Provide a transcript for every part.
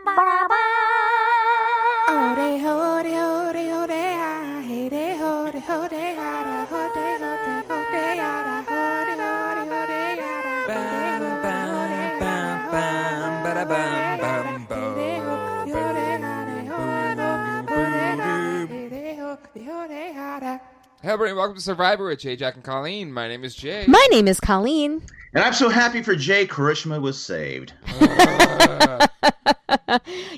Oh, they ho, they ho, they ho, they ha. Hey, they ho, they ho, they ha, da, ho, they ho, they ho, they ha, da, ho, they ho, they ho, they ha, da, ho, they ho, they ho, they ha, da, ho, they ho, they ho, they ha, they ho, they ha, hey, they ho, they ha, da. Hey everybody, welcome to Survivor with Jay, Jack, and Colleen. My name is Jay. My name is Colleen. And I'm so happy for Jay. Karishma was saved.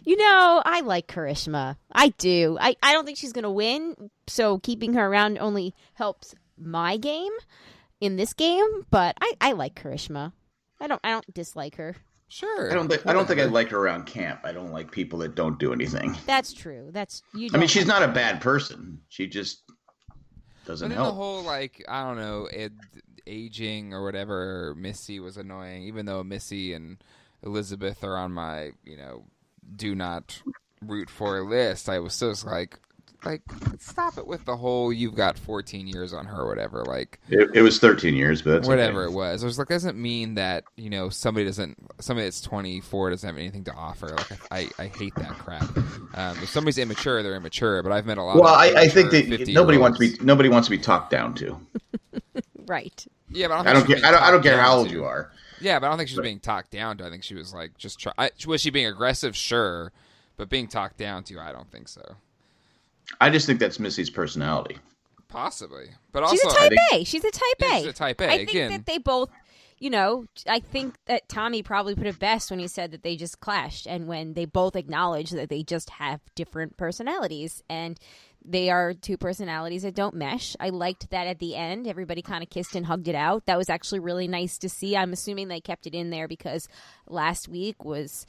You know, I like Karishma. I do. I don't think she's going to win, so keeping her around only helps my game in this game, but I like Karishma. I don't dislike her. Sure. I don't think I like her around camp. I don't like people that don't do anything. That's true. I mean, she's not a bad person. She just doesn't but help. The whole, I don't know, aging or whatever, Missy was annoying, even though Missy and Elizabeth are on my, do not root for list. I was so like, stop it with the whole you've got 14 years on her or whatever. It was 13 years, but that's whatever okay. It was. I was like, doesn't mean that, somebody that's 24 doesn't have anything to offer. I hate that crap. If somebody's immature, they're immature, but I've met a lot Well, of I think that nobody wants to be talked down to. Right. Yeah, but I don't care how old you are. Yeah, but I don't think she was being talked down to. I think she was was she being aggressive? Sure, but being talked down to, I don't think so. I just think that's Missy's personality. Possibly, but also she's a type A. She's a type A. She's a type A. I think that they both, I think that Tommy probably put it best when he said that they just clashed, and when they both acknowledge that they just have different personalities, and they are two personalities that don't mesh. I liked that at the end. Everybody kind of kissed and hugged it out. That was actually really nice to see. I'm assuming they kept it in there because last week was,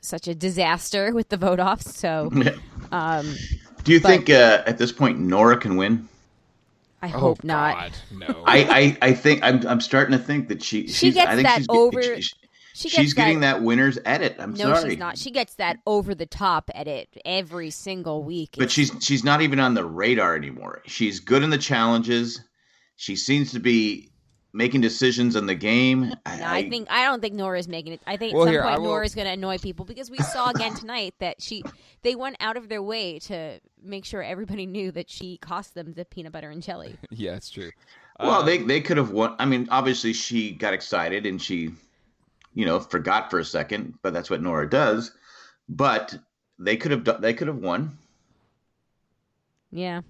such a disaster with the vote offs. So, do you think at this point Nora can win? I hope not. God, no. I think I'm starting to think that she's gets I think that she's, over. She's getting that winner's edit. I'm no, sorry. she's not. She gets that over the top edit every single week. But she's not even on the radar anymore. She's good in the challenges. She seems to be making decisions in the game. I don't think Nora's making it. I think at some point Nora's going to annoy people because we saw again tonight that they went out of their way to make sure everybody knew that she cost them the peanut butter and jelly. Yeah, it's true. Well, they could have won. I mean, obviously she got excited and she forgot for a second, but that's what Nora does. But they could have won. Yeah.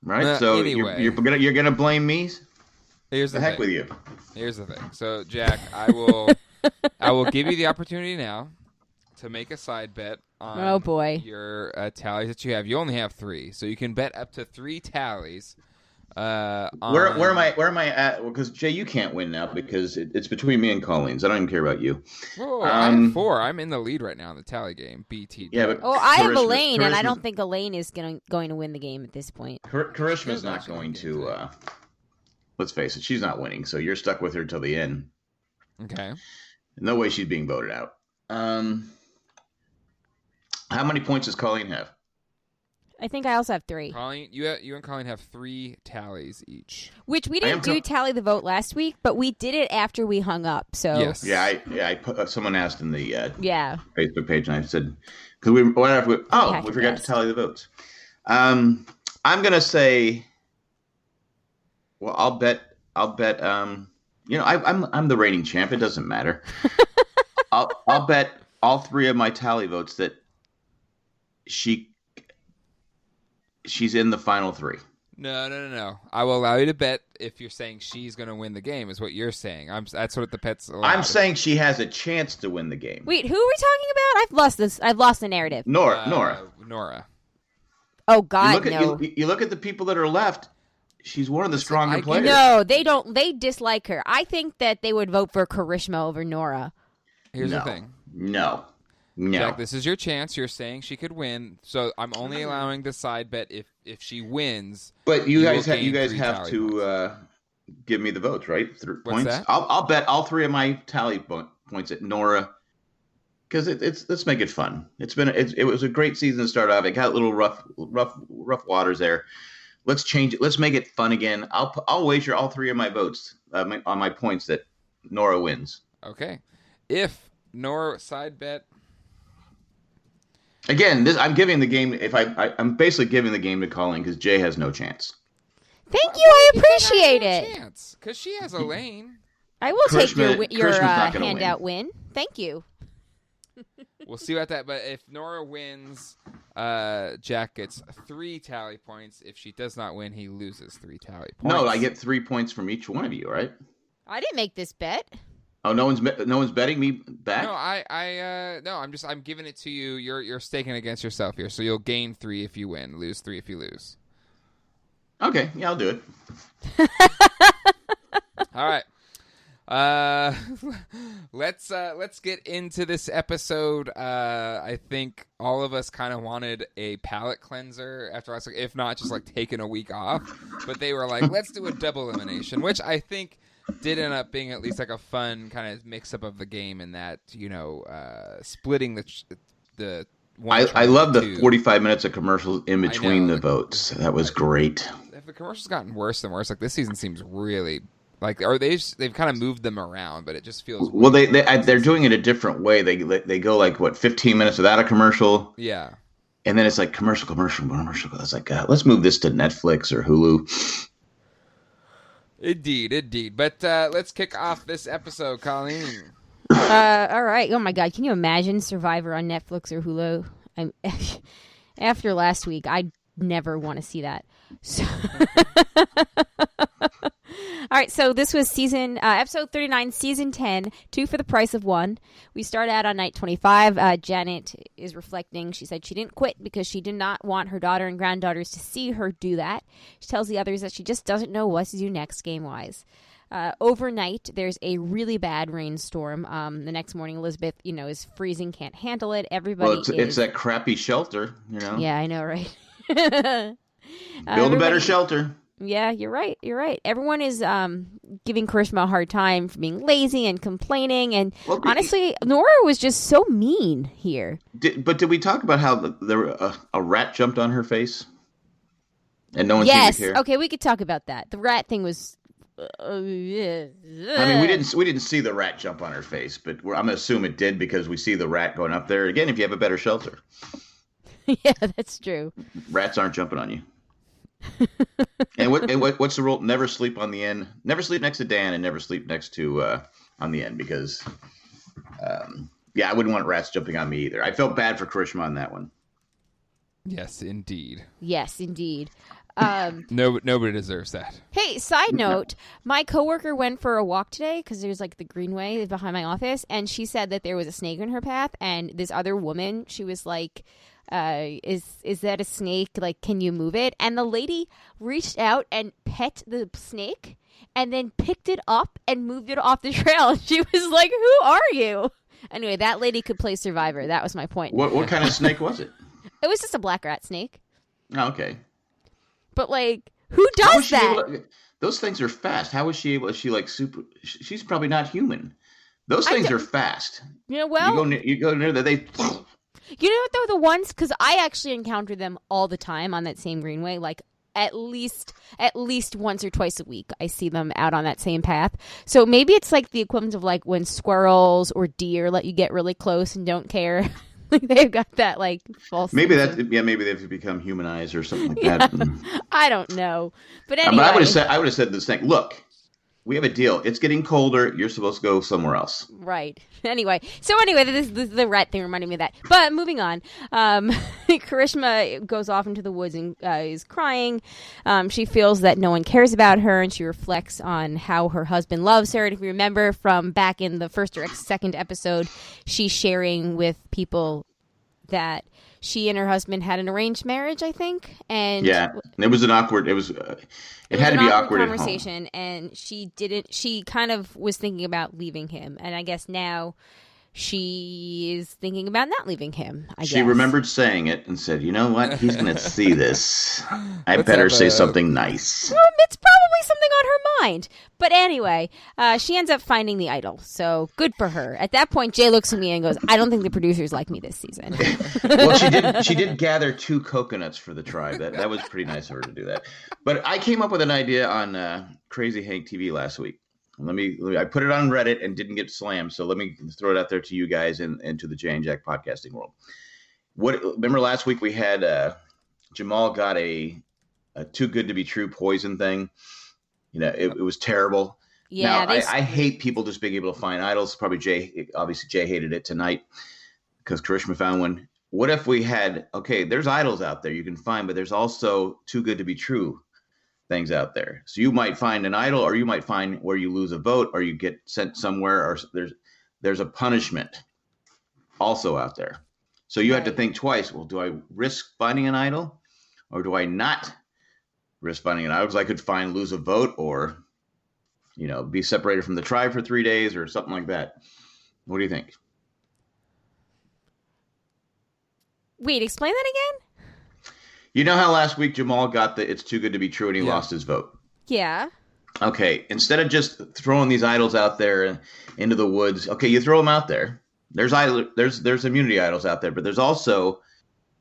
Right. So anyway. you're gonna blame me. Here's the heck thing. with you. Here's the thing. So Jack, I will give you the opportunity now to make a side bet on your tallies that you have. You only have 3, so you can bet up to 3 tallies. Where am I at? Because Jay, you can't win now because it's between me and Colleen's. I don't even care about you. Whoa, I have 4. I'm in the lead right now in the tally game. BT. Yeah, but I have Elaine, and I don't think Elaine is going to win the game at this point. Karishma's not going to. Let's face it, she's not winning. So you're stuck with her till the end. Okay. No way she's being voted out. How many points does Colleen have? I think I also have 3. Colleen, you and Colleen have 3 tallies each. Which we didn't tally the vote last week, but we did it after we hung up. So yes. Yeah, I put, someone asked in the Facebook page, and I said because we forgot to tally the votes. I'm gonna say, well, I'll bet. I'm the reigning champ. It doesn't matter. I'll bet all 3 of my tally votes that she's in the final 3. No. I will allow you to bet if you're saying she's going to win the game, is what you're saying. That's what the pet's allowed. I'm saying she has a chance to win the game. Wait, who are we talking about? I've lost the narrative. Nora. Oh, God, no. You look at the people that are left. She's one of the stronger players. No, they don't. They dislike her. I think that they would vote for Karishma over Nora. Here's the thing. No. Jack, this is your chance. You're saying she could win, so I'm only allowing the side bet if she wins. But you guys have to give me the votes, right? Points. That? I'll bet all 3 of my tally points at Nora because let's make it fun. It was a great season to start off. It got a little rough waters there. Let's change it. Let's make it fun again. I'll wager all 3 of my votes on my points that Nora wins. Okay. If Nora side bet Again, I'm giving the game. I'm basically giving the game to Colleen because Jay has no chance. Thank you. I appreciate it. Because she has Elaine. I will take your handout win. Thank you. We'll see about that. But if Nora wins, Jack gets 3 tally points. If she does not win, he loses 3 tally points. No, I get 3 points from each one of you, right? I didn't make this bet. Oh, no one's betting me back? No, I'm giving it to you. You're staking against yourself here. So you'll gain 3 if you win, lose 3 if you lose. Okay, yeah, I'll do it. All right. Let's get into this episode. I think all of us kind of wanted a palate cleanser after last week, if not just like taking a week off. But they were like, let's do a double elimination, which I think did end up being at least like a fun kind of mix up of the game in that, splitting the one. I love the 45 minutes of commercials in between the votes. That was great. If the commercials gotten worse and worse, like this season seems really like, they've kind of moved them around, but it just feels well. They're doing it a different way. They go like 15 minutes without a commercial. Yeah, and then it's like commercial. It's like let's move this to Netflix or Hulu. Indeed. But let's kick off this episode, Colleen. All right. Oh my God, can you imagine Survivor on Netflix or Hulu? After last week, I never want to see that. So all right, so this was episode 39, season 10, 2 for the price of 1. We start out on night 25. Janet is reflecting. She said she didn't quit because she did not want her daughter and granddaughters to see her do that. She tells the others that she just doesn't know what to do next game-wise. Overnight, there's a really bad rainstorm. The next morning, Elizabeth, is freezing, can't handle it. Everybody it's that crappy shelter, Yeah, I know, right? Build a better shelter. Yeah, you're right. Everyone is giving Karishma a hard time for being lazy and complaining. And honestly, Nora was just so mean here. But did we talk about how a rat jumped on her face? And no one seemed to care? Yes. Okay, we could talk about that. The rat thing was... I mean, we didn't see the rat jump on her face, but I'm going to assume it did because we see the rat going up there. Again, if you have a better shelter. Yeah, that's true. Rats aren't jumping on you. And what's the rule? Never sleep on the end. Never sleep next to Dan, and never sleep next to on the end because, I wouldn't want rats jumping on me either. I felt bad for Karishma on that one. Yes, indeed. Nobody deserves that. Hey, side note, my coworker went for a walk today because there's like the greenway behind my office, and she said that there was a snake in her path, and this other woman, she was like, is that a snake? Like, can you move it? And the lady reached out and pet the snake and then picked it up and moved it off the trail. And she was like, who are you? Anyway, that lady could play Survivor. That was my point. What kind of snake was it? It was just a black rat snake. Oh, okay. But like, who does that? Those things are fast. How is she able? Is she like super? She's probably not human. Those things are fast. You go near that they. You know what though, the ones, because I actually encounter them all the time on that same greenway, like at least once or twice a week. I see them out on that same path. So maybe it's like the equivalent of like when squirrels or deer let you get really close and don't care. They've got that like false. Maybe they've become humanized or something like that. I don't know, but anyway. But I would have said to the snake, look. We have a deal. It's getting colder. You're supposed to go somewhere else. Right. Anyway, this the rat thing reminded me of that. But moving on, Karishma goes off into the woods and is crying. She feels that no one cares about her, and she reflects on how her husband loves her. And if you remember from back in the first or second episode, she's sharing with people that she and her husband had an arranged marriage, I think. And yeah, it was an awkward. It had to be awkward conversation, and she kind of was thinking about leaving him, and I guess now she is thinking about not leaving him. She remembered saying it and said, "You know what? He's going to see this. I better say something nice." Well, it's probably something on her mind. But anyway, she ends up finding the idol. So good for her. At that point, Jay looks at me and goes, "I don't think the producers like me this season." Well, she did gather 2 coconuts for the tribe. That was pretty nice of her to do that. But I came up with an idea on Crazy Hank TV last week. I put it on Reddit and didn't get slammed, so let me throw it out there to you guys and to the Jay and Jack podcasting world. Remember last week we had Jamal got a too good to be true poison thing. It was terrible. Yeah, now, I hate people just being able to find idols. Probably Jay hated it tonight because Karishma found one. What if we had, there's idols out there you can find, but there's also too good to be true things out there. So you might find an idol, or you might find where you lose a vote, or you get sent somewhere, or there's a punishment also out there. So you have to think twice. Well, do I risk finding an idol, or do I not risk finding an idol? Because I could lose a vote, or be separated from the tribe for 3 days, or something like that. What do you think? Wait, explain that again? You know how last week Jamal got the "it's too good to be true" and he lost his vote? Yeah. Okay, instead of just throwing these idols out there into the woods, you throw them out there. There's immunity idols out there, but there's also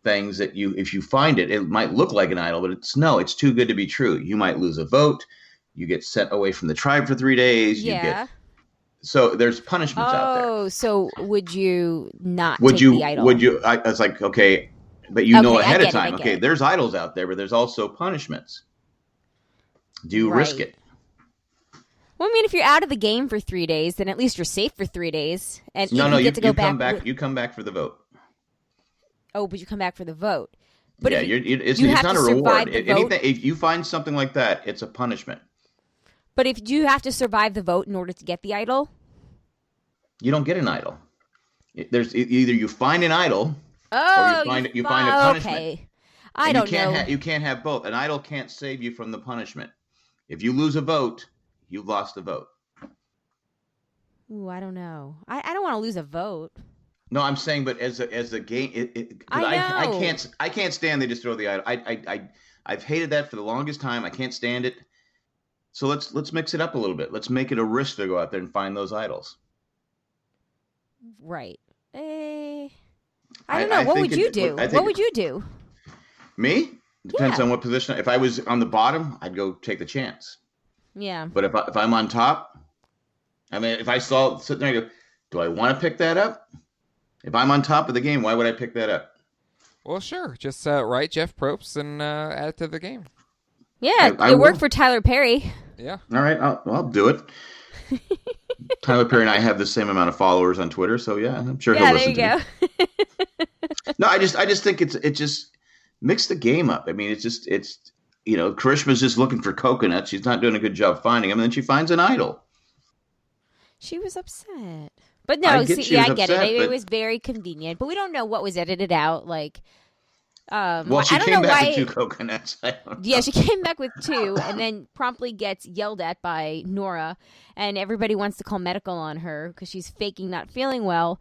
things that if you find it might look like an idol, but it's too good to be true. You might lose a vote. You get sent away from the tribe for 3 days. Yeah. So there's punishments out there. Oh, so would you not take the idol? Would you? I was like, okay, but ahead of time. There's idols out there, but there's also punishments. Do you risk it? Well, I mean, if you're out of the game for 3 days, then at least you're safe for 3 days. And you get to go back. You come back for the vote. Oh, but you come back for the vote. But yeah, it's not a reward. If you find something like that, it's a punishment. But if you have to survive the vote in order to get the idol, you don't get an idol. There's either you find an idol, or you find a punishment. Okay. I don't know. You can't have both. An idol can't save you from the punishment. If you lose a vote, you've lost the vote. Ooh, I don't know. I don't want to lose a vote. No, I'm saying, but as a game, I can't stand they just throw the idol. I've hated that for the longest time. I can't stand it. So let's mix it up a little bit. Let's make it a risk to go out there and find those idols. Right. I don't know. What would you do? What would you do? Me? Depends on what position. If I was on the bottom, I'd go take the chance. Yeah. But if I'm on top, if I saw sitting there, I go, do I want to pick that up? If I'm on top of the game, why would I pick that up? Well, sure. Just write Jeff Probst and add it to the game. Yeah, it worked for Tyler Perry. Yeah. All right, I'll do it. Tyler Perry and I have the same amount of followers on Twitter, so yeah, I'm sure he'll listen to me. Yeah, there you go. No, I just think it just mix the game up. I mean, it's Karishma's just looking for coconuts. She's not doing a good job finding them, and then she finds an idol. She was upset. But no, I get it. It was very convenient. But we don't know what was edited out. She came back with 2 coconuts. Yeah, she came back with 2 and then promptly gets yelled at by Nora. And everybody wants to call medical on her because she's faking not feeling well.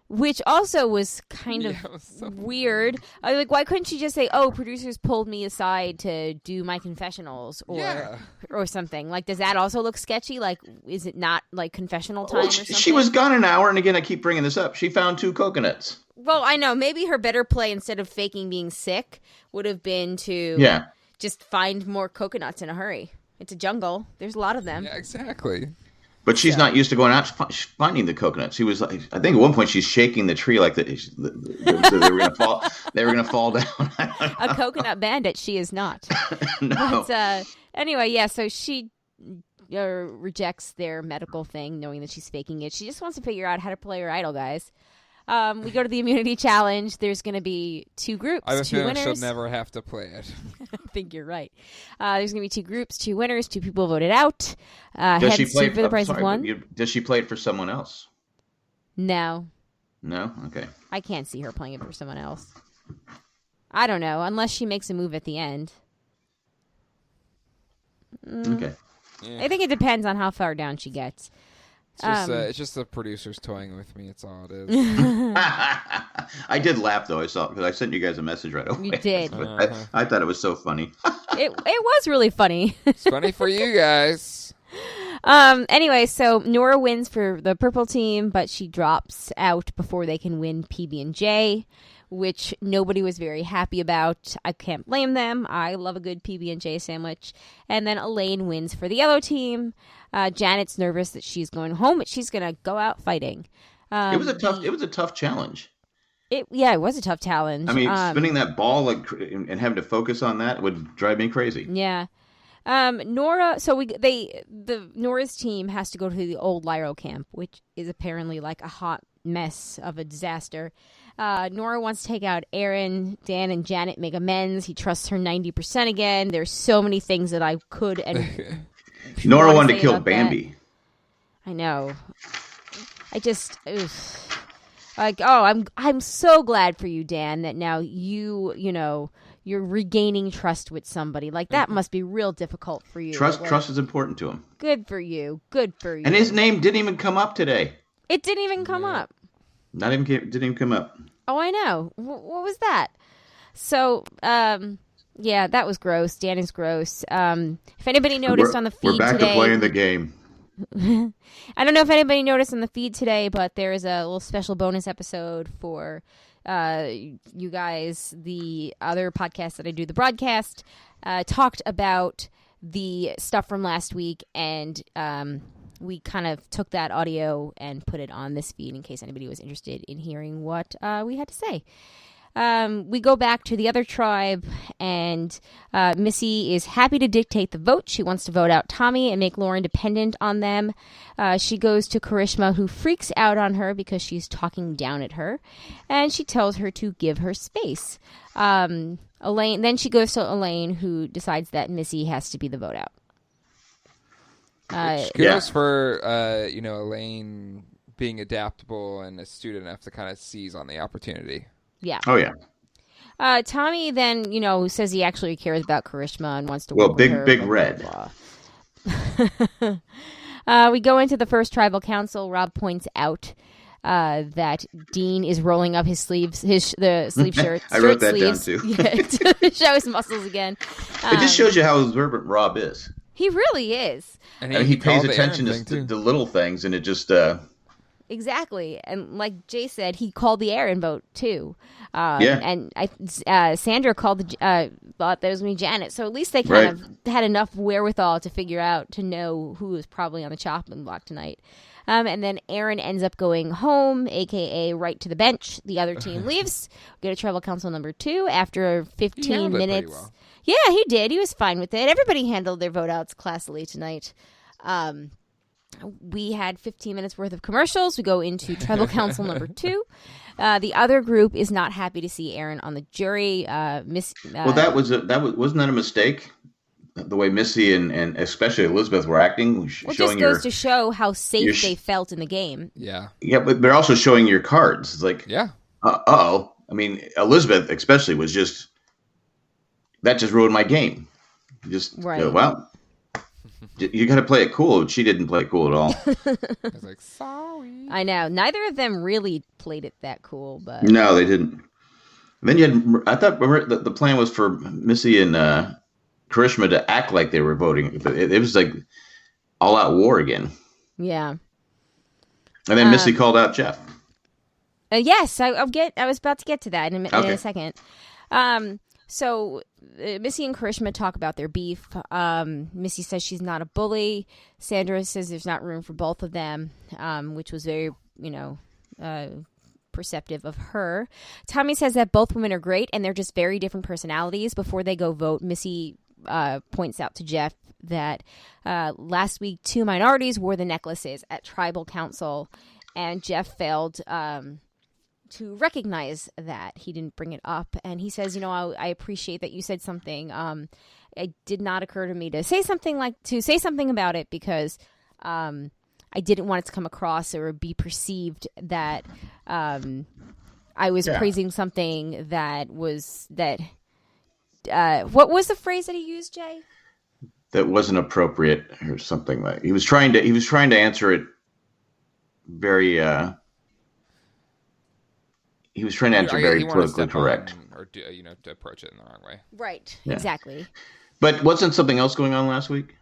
Which also was kind of weird. Why couldn't she just say, "Oh, producers pulled me aside to do my confessionals," or something? Does that also look sketchy? Is it not confessional time or something? She was gone an hour, and again, I keep bringing this up. She found 2 coconuts. Well, I know. Maybe her better play instead of faking being sick would have been to just find more coconuts in a hurry. It's a jungle. There's a lot of them. Yeah, exactly. But she's not used to going out finding the coconuts. She was I think at one point she's shaking the tree like they were going to fall. They were going to fall down. A coconut bandit. She is not. No. But anyway, yeah. So she rejects their medical thing, knowing that she's faking it. She just wants to figure out how to play her idol, guys. We go to the immunity challenge. There's going to be 2 groups, I have a 2 feeling winners. she'll never have to play it. I think you're right. There's going to be 2 groups, 2 winners, 2 people voted out. Does she play for the price of 1? Does she play it for someone else? No. No? Okay. I can't see her playing it for someone else. I don't know, unless she makes a move at the end. Okay. Yeah. I think it depends on how far down she gets. It's just the producers toying with me. It's all it is. I did laugh though. I saw because I sent you guys a message right away. You did. I thought it was so funny. It was really funny. It's funny for you guys. Anyway, so Nora wins for the purple team, but she drops out before they can win PB&J, which nobody was very happy about. I can't blame them. I love a good PB&J sandwich. And then Elaine wins for the yellow team. Janet's nervous that she's going home, but she's going to go out fighting. It was a tough challenge. It was a tough challenge. I mean, spinning that ball and having to focus on that would drive me crazy. Yeah. Nora. So Nora's team has to go to the old Lyro camp, which is apparently like a hot mess of a disaster. Nora wants to take out Aaron, Dan, and Janet, make amends. He trusts her 90% again. There's so many things that I could and Nora wanted to kill Bambi. That. I know. I just I'm so glad for you, Dan, that now you're regaining trust with somebody. Like that must be real difficult for you. Trust is important to him. Good for you. And his name didn't even come up today. It didn't even come up. Didn't even come up. Oh, I know. What was that? So, yeah, that was gross. Dan is gross. If anybody noticed on the feed today... We're back to playing the game. I don't know if anybody noticed on the feed today, but there is a little special bonus episode for you guys. The other podcast that I do, the broadcast, talked about the stuff from last week, and we kind of took that audio and put it on this feed in case anybody was interested in hearing what we had to say. We go back to the other tribe, and Missy is happy to dictate the vote. She wants to vote out Tommy and make Lauren dependent on them. She goes to Karishma, who freaks out on her because she's talking down at her, and she tells her to give her space. Elaine. Then she goes to Elaine, who decides that Missy has to be the vote out. Kudos for Elaine being adaptable and astute enough to kind of seize on the opportunity. Yeah. Oh yeah. Tommy then says he actually cares about Karishma and wants to work with her. Big red. We go into the first tribal council. Rob points out that Dean is rolling up his sleeves, the sleeve shirt. I wrote that sleeves, down too. To show his muscles again. It just shows you how observant Rob is. He really is. And he pays attention to the little things, and it just... Exactly. And like Jay said, he called the Aaron vote, too. And Sandra thought that was me, Janet. So at least they kind of had enough wherewithal to know who was probably on the chopping block tonight. And then Aaron ends up going home, a.k.a. right to the bench. The other team leaves. We go to tribal council number 2 after 15 minutes. Well. Yeah, he did. He was fine with it. Everybody handled their vote outs classily tonight. We had 15 minutes worth of commercials. We go into tribal council number 2. The other group is not happy to see Aaron on the jury. Wasn't that a mistake? The way Missy and especially Elizabeth were acting, it just goes to show how safe they felt in the game. Yeah, but they're also showing your cards. It's like, I mean, Elizabeth especially was just that just ruined my game. Just well. You got to play it cool. She didn't play it cool at all. I was like, sorry. I know. Neither of them really played it that cool, but no, they didn't. And then you had. I thought the plan was for Missy and Karishma to act like they were voting, but it was like all out war again. Yeah. And then Missy called out Jeff. Yes, I was about to get to that in a second. So Missy and Karishma talk about their beef. Missy says she's not a bully. Sandra says there's not room for both of them, which was very, perceptive of her. Tommy says that both women are great and they're just very different personalities. Before they go vote, Missy points out to Jeff that last week 2 minorities wore the necklaces at tribal council, and Jeff failed to recognize that. He didn't bring it up, and he says, I appreciate that you said something. It did not occur to me to say something about it because I didn't want it to come across or be perceived that I was praising something that was what was the phrase that he used, Jay? That wasn't appropriate or something like. He was trying to answer it very. He was trying to answer very politically correct. Or to approach it in the wrong way. Right. Yeah. Exactly. But wasn't something else going on last week?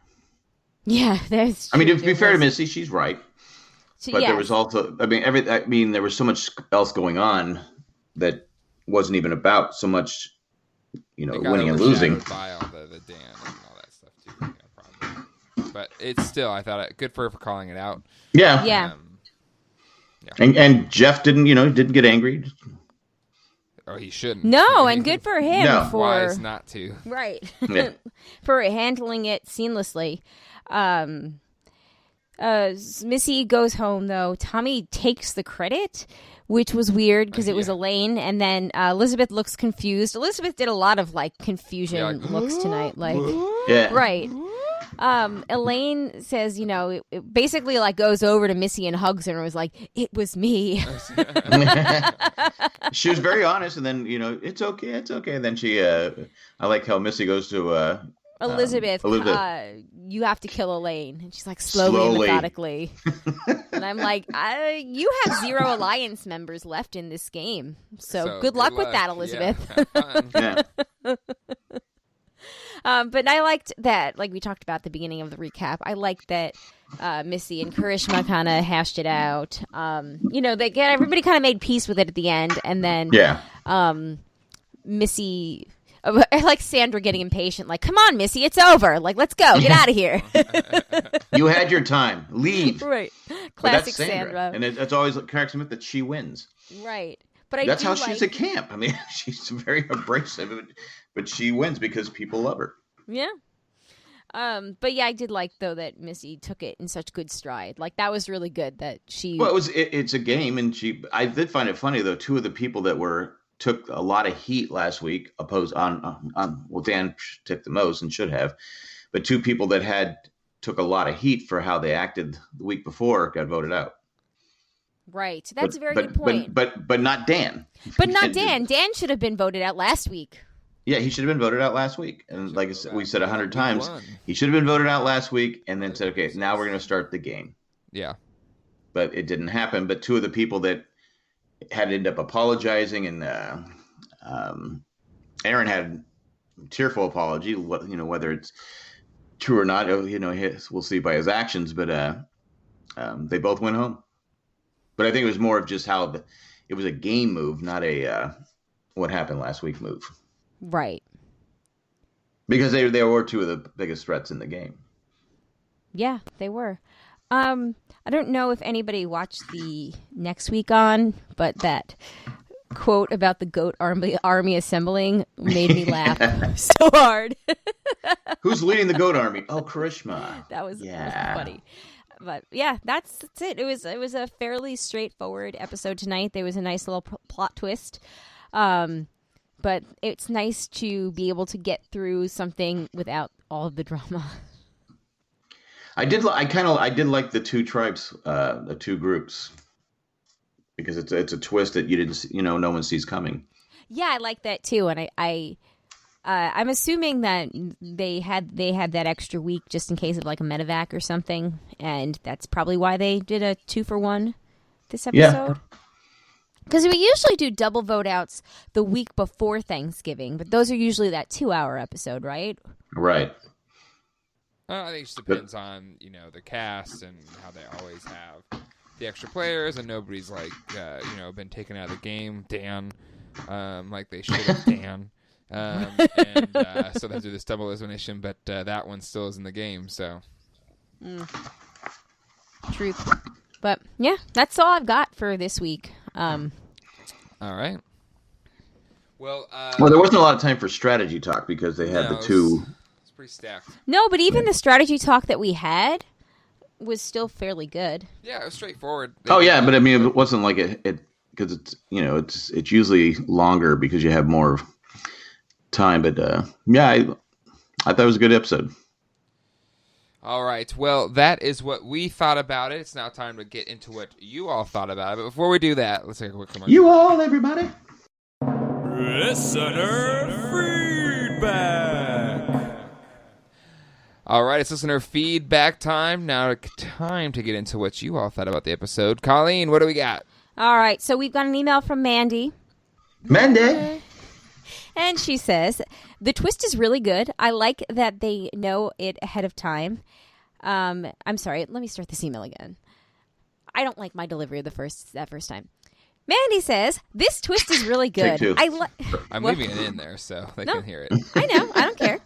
Yeah, there's. I mean, to be fair to Missy, she's right. But there was also, there was so much else going on that wasn't even about so much, winning and losing. By all the Dan and all that stuff too. Probably. But it's still, I thought, good for her for calling it out. Yeah. Yeah. And Jeff didn't get angry. Oh, he shouldn't. No, and good for him for wise not to. Right. Yeah. For handling it seamlessly. Missy goes home though. Tommy takes the credit, which was weird because it was Elaine, and then Elizabeth looks confused. Elizabeth did a lot of like confusion looks tonight, like right. Elaine says, it basically like goes over to Missy and hugs her and was like, "It was me." She was very honest, and then it's okay, and then she, I like how Missy goes to Elizabeth, you have to kill Elaine, and she's like slowly. And methodically, and I'm like, you have 0 Alliance members left in this game, so good luck with that, Elizabeth. Yeah. But I liked that, like we talked about at the beginning of the recap, I liked that Missy and Karishma kind of hashed it out. Everybody kind of made peace with it at the end, and then Missy, I like Sandra getting impatient, like, "Come on, Missy, it's over. Like, let's go, get out of here." You had your time. Leave. Right. Classic Sandra. And it's always cracks me up that she wins. Right. But that's how she's at camp. I mean, she's very abrasive, but she wins because people love her. Yeah. But yeah, I did like though that Missy took it in such good stride. Like that was really good that she. Well, it's a game, and I did find it funny though. 2 of the people that took a lot of heat last week opposed on well, Dan took the most and should have, but 2 people that took a lot of heat for how they acted the week before got voted out. Right. That's a very good point. But not Dan. But not Dan. Dan should have been voted out last week. Yeah, he should have been voted out last week. And like we said 100 times, he should have been voted out last week and then said, okay, now we're going to start the game. Yeah. But it didn't happen. But 2 of the people that had to end up apologizing, and Aaron had a tearful apology, whether it's true or not, we'll see by his actions. But they both went home. But I think it was more of just how it was a game move, not a what happened last week move. Right. Because they were 2 of the biggest threats in the game. Yeah, they were. I don't know if anybody watched the next week on, but that quote about the goat army assembling made me laugh so hard. Who's leading the goat army? Oh, Karishma. That was funny. But yeah, that's it. It was a fairly straightforward episode tonight. There was a nice little plot twist. But it's nice to be able to get through something without all of the drama. I did like the 2 tribes, the 2 groups, because it's a twist that you didn't, no one sees coming. Yeah, I like that too, and I'm assuming that they had that extra week just in case of like a medevac or something, and that's probably why they did a 2-for-1 this episode. Yeah. Because we usually do double vote outs the week before Thanksgiving, but those are usually that 2-hour episode, right? Right. I think it just depends on, the cast and how they always have the extra players, and nobody's like, been taken out of the game, Dan, like they should have, Dan. So they do this double elimination, but that one still is in the game, so. Truth. But, yeah, that's all I've got for this week. All right. Well, there wasn't a lot of time for strategy talk because they had the 2. It's pretty stacked. No, but even the strategy talk that we had was still fairly good. Yeah, it was straightforward. But I mean, it wasn't like it because it's usually longer because you have more time. But I thought it was a good episode. All right. Well, that is what we thought about it. It's now time to get into what you all thought about it. But before we do that, let's take a quick commercial. You all, everybody. Listener feedback. All right, it's listener feedback time. Now time to get into what you all thought about the episode. Colleen, what do we got? All right, so we've got an email from Mandy. Mandy. And she says, the twist is really good. I like that they know it ahead of time. I'm sorry, let me start this email again. I don't like my delivery of that first time. Mandy says, this twist is really good. I'm leaving it in there so they can hear it. I know, I don't care.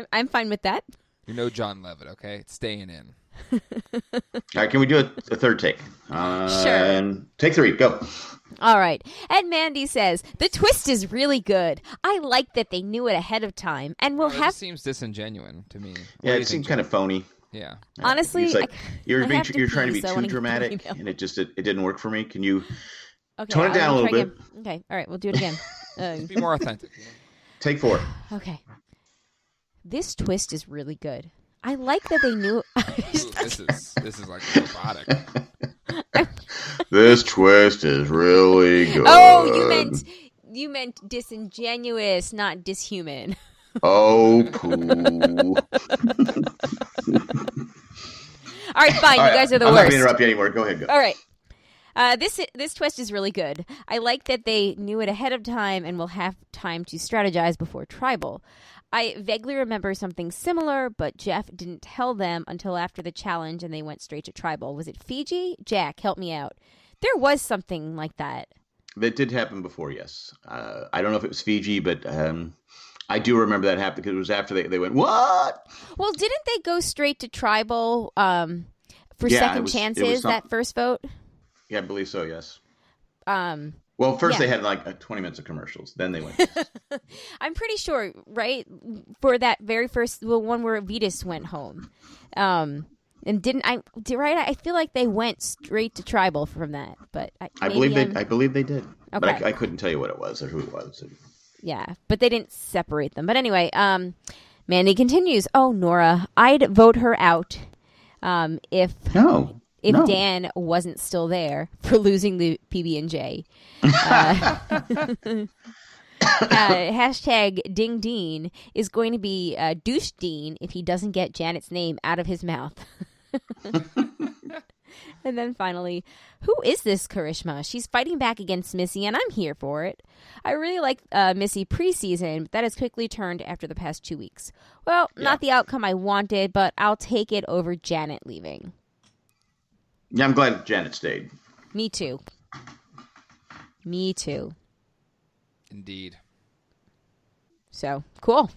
I'm fine with that. You're no John Levitt, okay? It's staying in. All right, can we do a third take? Sure. Take 3, go. All right. And Mandy says, the twist is really good. I like that they knew it ahead of time and will have... It seems disingenuous to me. Yeah, it seems kind of phony. Yeah. Honestly, like, you're trying to be so too dramatic, and it didn't work for me. Can you tone it down a little bit? Again. Okay. All right. We'll do it again. Be more authentic. Take 4. Okay. This twist is really good. I like that they knew. This is like robotic. This twist is really good. Oh, you meant disingenuous, not dishuman. Oh, cool. All right, fine. You guys are the worst. I'm not going to interrupt you anymore. Go ahead. Go. All right. This twist is really good. I like that they knew it ahead of time and will have time to strategize before Tribal. I vaguely remember something similar, but Jeff didn't tell them until after the challenge and they went straight to Tribal. Was it Fiji? Jack, help me out. There was something like that. That did happen before, yes. I don't know if it was Fiji, but I do remember that happened because it was after they went, what? Well, didn't they go straight to Tribal for second chances, that first vote? Yeah, I believe so, yes. Well, first they had like 20 minutes of commercials. Then they went. I'm pretty sure, right? For that very first one where Vetus went home. And I feel like they went straight to Tribal from that, but I believe they did. Okay. But I couldn't tell you what it was or who it was. Yeah, but they didn't separate them. But anyway, Mandy continues. Oh, Nora, I'd vote her out if Dan wasn't still there for losing the PB&J. Hashtag Ding Dean is going to be Douche Dean if he doesn't get Janet's name out of his mouth. And then finally, who is this Karishma? She's fighting back against Missy, and I'm here for it. I really like Missy preseason, but that has quickly turned after the past 2 weeks. Well, not the outcome I wanted, but I'll take it over Janet leaving. Yeah, I'm glad Janet stayed. Me too. Indeed. So, cool.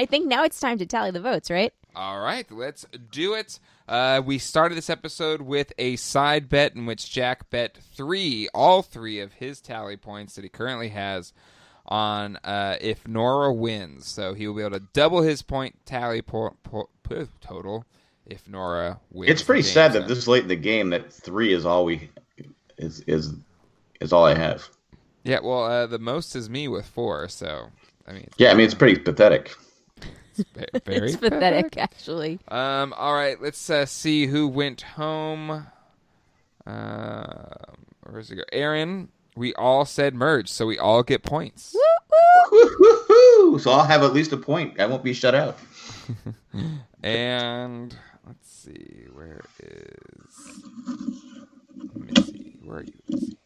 I think now it's time to tally the votes, right? All right, let's do it. We started this episode with a side bet in which Jack bet all three of his tally points that he currently has on if Nora wins. So he will be able to double his point tally total if Nora wins. It's pretty sad that this late in the game that 3 is all is all I have. Yeah, well, the most is me with 4. So it's pretty pathetic. Very it's pathetic, actually. All right, let's see who went home. Where's it go? Aaron, we all said merge, so we all get points. Woo-hoo! So I'll have at least a point. I won't be shut out. And let's see, where is Missy? Where are you, Missy?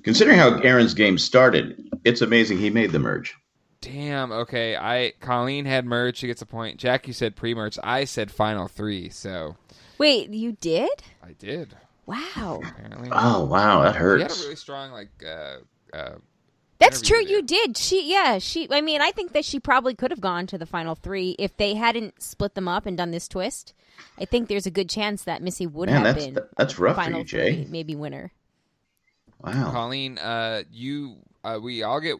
Considering how Aaron's game started, it's amazing he made the merge. Damn, okay. Colleen had merge, she gets a point. Jack, you said pre-merge. I said final 3, so... Wait, you did? I did. Wow. Apparently. Oh, wow, that hurts. You had a really strong, That's true, you did. I think that she probably could have gone to the final 3 if they hadn't split them up and done this twist. I think there's a good chance that Missy would have been that's rough final for you, Jay. 3, maybe winner. Wow. Colleen, we all get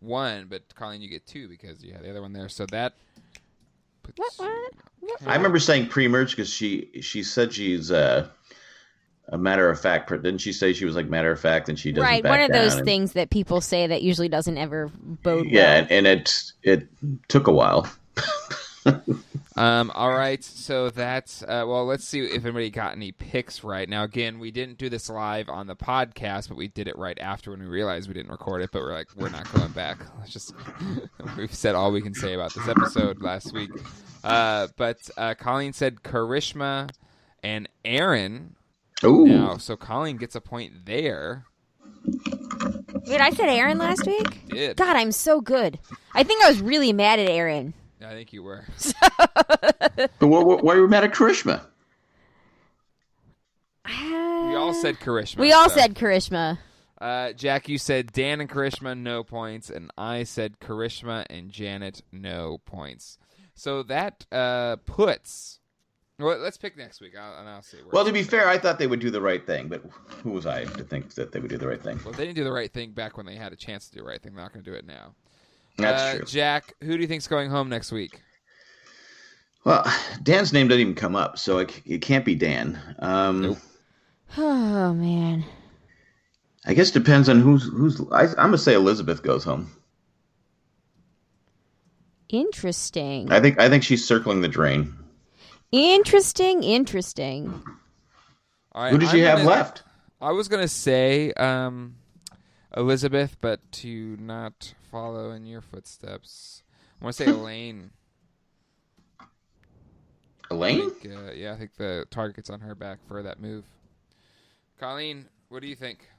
1, but Colleen, you get 2 because you had the other one there. So that. What? I remember saying pre-merge because she said she's a matter of fact. Didn't she say she was like matter of fact and she doesn't right? back One of down those things that people say that usually doesn't ever bode well. Yeah, and it took a while. All right, so that's let's see if anybody got any picks right. Now, again, we didn't do this live on the podcast, but we did it right after when we realized we didn't record it. But we're not going back. We've said all we can say about this episode last week. But Colleen said Karishma and Aaron. Ooh. Now, so Colleen gets a point there. Wait, I said Aaron last week? You did. God, I'm so good. I think I was really mad at Aaron. I think you were. But why were you mad at Karishma? We all said Karishma. We all said Karishma. Jack, you said Dan and Karishma, no points, and I said Karishma and Janet, no points. So that puts Well, let's pick next week, and I'll see. Well, to be fair, I thought they would do the right thing, but who was I to think that they would do the right thing? Well, they didn't do the right thing back when they had a chance to do the right thing. They're not going to do it now. That's true. Jack, who do you think's going home next week? Well, Dan's name doesn't even come up, so it can't be Dan. Nope. Oh, man. I guess it depends on who's. I'm going to say Elizabeth goes home. Interesting. I think she's circling the drain. Interesting. All right, Who did you have left? I was going to say Elizabeth, but to not follow in your footsteps, I want to say Elaine. Elaine? I think the target gets on her back for that move. Colleen, what do you think?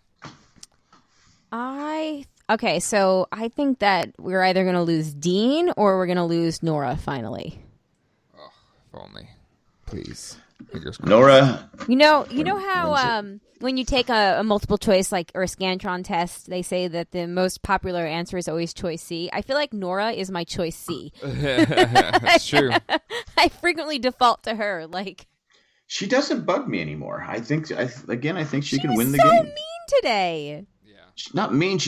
Okay, so I think that we're either going to lose Dean or we're going to lose Nora finally. Oh, if only. Please. Fingers crossed. Nora. You know how when you take a multiple choice or a Scantron test, they say that the most popular answer is always choice C. I feel like Nora is my choice C. That's true. I frequently default to her. She doesn't bug me anymore. I think she can win the so game. Mean today. She's not mean.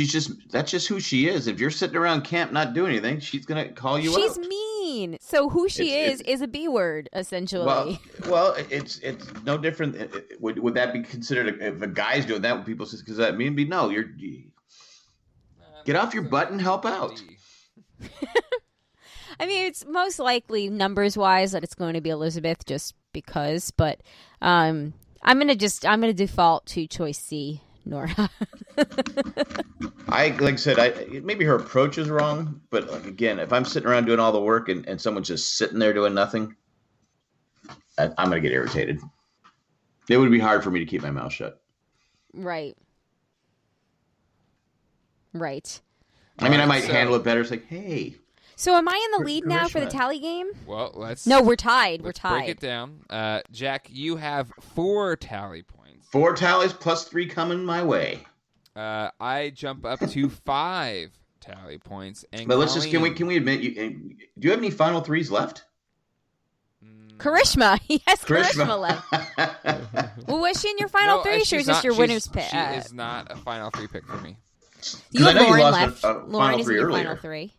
That's just who she is. If you're sitting around camp not doing anything, she's gonna call you out. She's mean. So who she is a B word essentially. Well, it's no different. Would that be considered if a guy's doing that? When people say, "Does that mean?" No, get off your butt and help out. I mean, it's most likely numbers wise that it's going to be Elizabeth just because, but I'm gonna default to choice C. Nora. Like I said, maybe her approach is wrong, but again, if I'm sitting around doing all the work and someone's just sitting there doing nothing, I'm going to get irritated. It would be hard for me to keep my mouth shut. Right. I mean, I might handle it better. It's like, hey. So am I in the lead now for the tally game? Well, we're tied. Let's break it down. Jack, you have 4 tally points. 4 tallies plus 3 coming my way. I jump up to 5 tally points. But let's just can we admit you? Do you have any final 3s left? Karishma, he has Karishma left. Well, was she in your final 3? Or is just your winner's pick? She is not a final 3 pick for me. You have Lauren left. Lauren is in your final 3.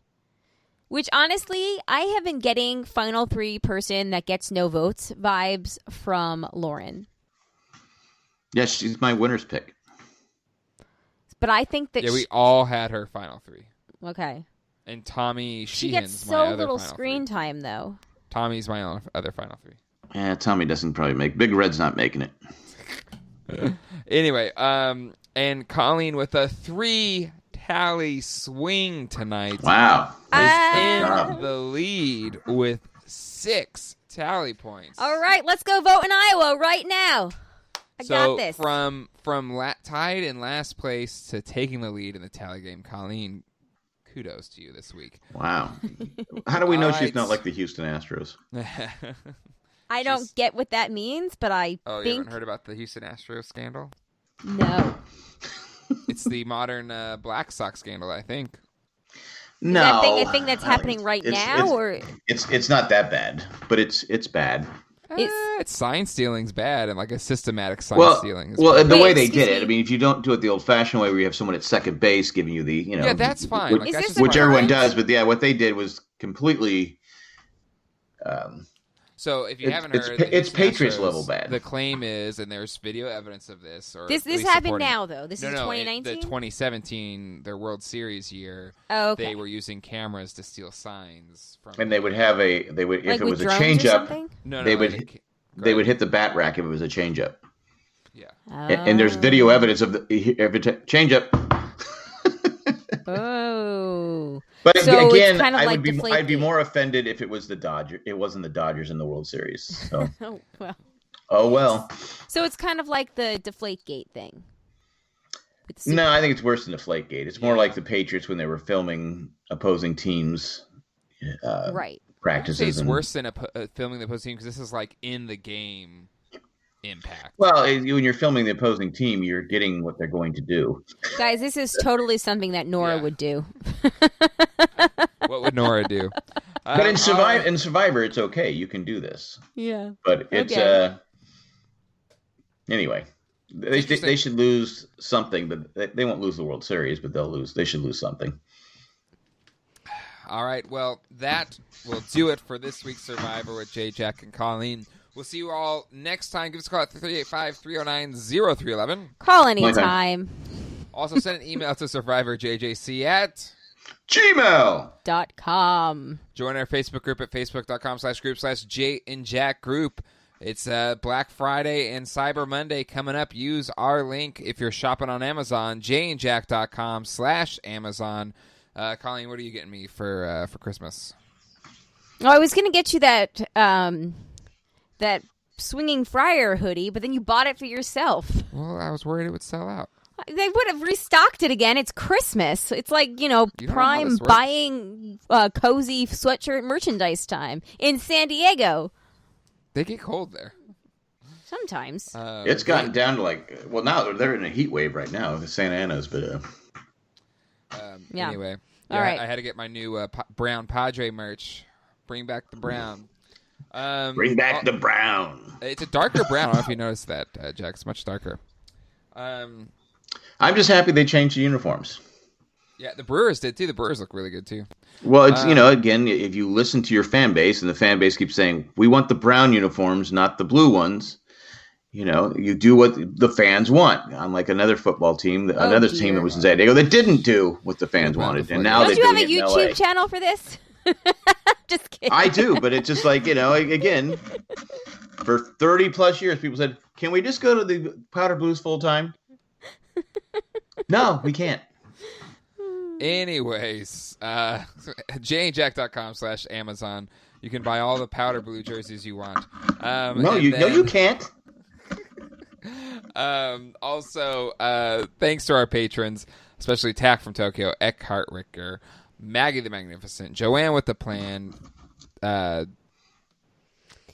Which, honestly, I have been getting final 3 person that gets no votes vibes from Lauren. Yes, she's my winner's pick. But I think that we all had her final 3. Okay. And Tommy she gets so little screen time, though. Tommy's my other final 3. Yeah, Tommy doesn't probably make Big Red's not making it. Anyway, and Colleen with a 3 tally swing tonight. Wow. Is in the lead with 6 tally points. All right, let's go vote in Iowa right now. I got this. From tied in last place to taking the lead in the tally game, Colleen, kudos to you this week. Wow. How do we know she's not like the Houston Astros? I don't get what that means, but I think... you haven't heard about the Houston Astros scandal? No. It's the modern Black Sox scandal, I think. No. Is that a thing that's happening right now? Or It's not that bad, but it's bad. It's sign stealing's bad, and a systematic sign stealing is bad. The way they excuse did it, I mean, if you don't do it the old-fashioned way where you have someone at second base giving you the, Yeah, that's fine. Which everyone does, but what they did was completely... So if you haven't heard, it's Patriots level bad. The claim is, and there's video evidence of this. Or this happened now, though. This is 2019. The 2017, their World Series year. Oh, okay. They were using cameras to steal signs from. And they would have if it was a changeup. They would hit the bat rack if it was a changeup. Yeah. And there's video evidence of the changeup. Oh. But so again, kind of I'd be more offended if it was the Dodgers. It wasn't the Dodgers in the World Series. So. Oh well. So it's kind of like the Deflategate thing. No, I think it's worse than Deflategate. It's more like the Patriots when they were filming opposing teams. Practices. It's worse than filming the opposing team because this is in the game impact. Well, when you're filming the opposing team, you're getting what they're going to do. Guys, this is totally something that Nora would do. What would Nora do? But in Survivor, it's okay. You can do this. Yeah. But it's anyway. They should lose something, but they won't lose the World Series. But they should lose something. All right. Well, that will do it for this week's Survivor with Jay, Jack, and Colleen. We'll see you all next time. Give us a call at 385-309-0311. Call anytime. Also, send an email to survivorjjc at gmail.com. Join our Facebook group at facebook.com/group/Jay and Jack group. It's Black Friday and Cyber Monday coming up. Use our link if you're shopping on Amazon, jayandjack.com/Amazon. Colleen, what are you getting me for Christmas? Oh, I was going to get you that swinging friar hoodie, but then you bought it for yourself. Well, I was worried it would sell out. They would have restocked it again. It's Christmas. It's like, prime buying cozy sweatshirt merchandise time in San Diego. They get cold there. Sometimes. It's gotten down to now they're in a heat wave right now, the Santa Ana's, but... Yeah. Anyway. All right. I had to get my new brown Padre merch. Bring back the brown. Bring back the brown. It's a darker brown. I don't know if you noticed that, Jack. It's much darker. I'm just happy they changed the uniforms. Yeah, the Brewers did too. The Brewers look really good too. Well, it's again, if you listen to your fan base and the fan base keeps saying we want the brown uniforms, not the blue ones, you do what the fans want. Unlike another football team, another team that was in San Diego that didn't do what the fans wanted, and now they're doing it in LA. Don't you have a YouTube channel for this? Just kidding. I do, but it's just like again, for 30 plus years, people said, "Can we just go to the Powder Blues full time?" No, we can't. Anyways, jayandjack.com/Amazon. You can buy all the Powder Blue jerseys you want. No, you can't. Also, thanks to our patrons, especially Tack from Tokyo, Eckhart Ricker, Maggie the Magnificent, Joanne with the Plan,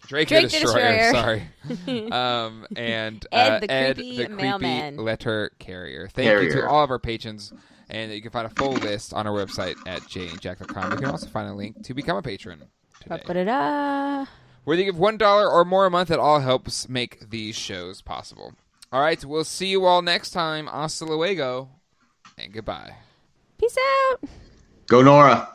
Drake the Destroyer. Sorry. And Ed, the creepy mailman. Letter carrier. Thank you to all of our patrons. And you can find a full list on our website at jayandjack.com. You can also find a link to become a patron today. Whether you give $1 or more a month, it all helps make these shows possible. All right, we'll see you all next time. Hasta luego, and goodbye. Peace out. Go Nora.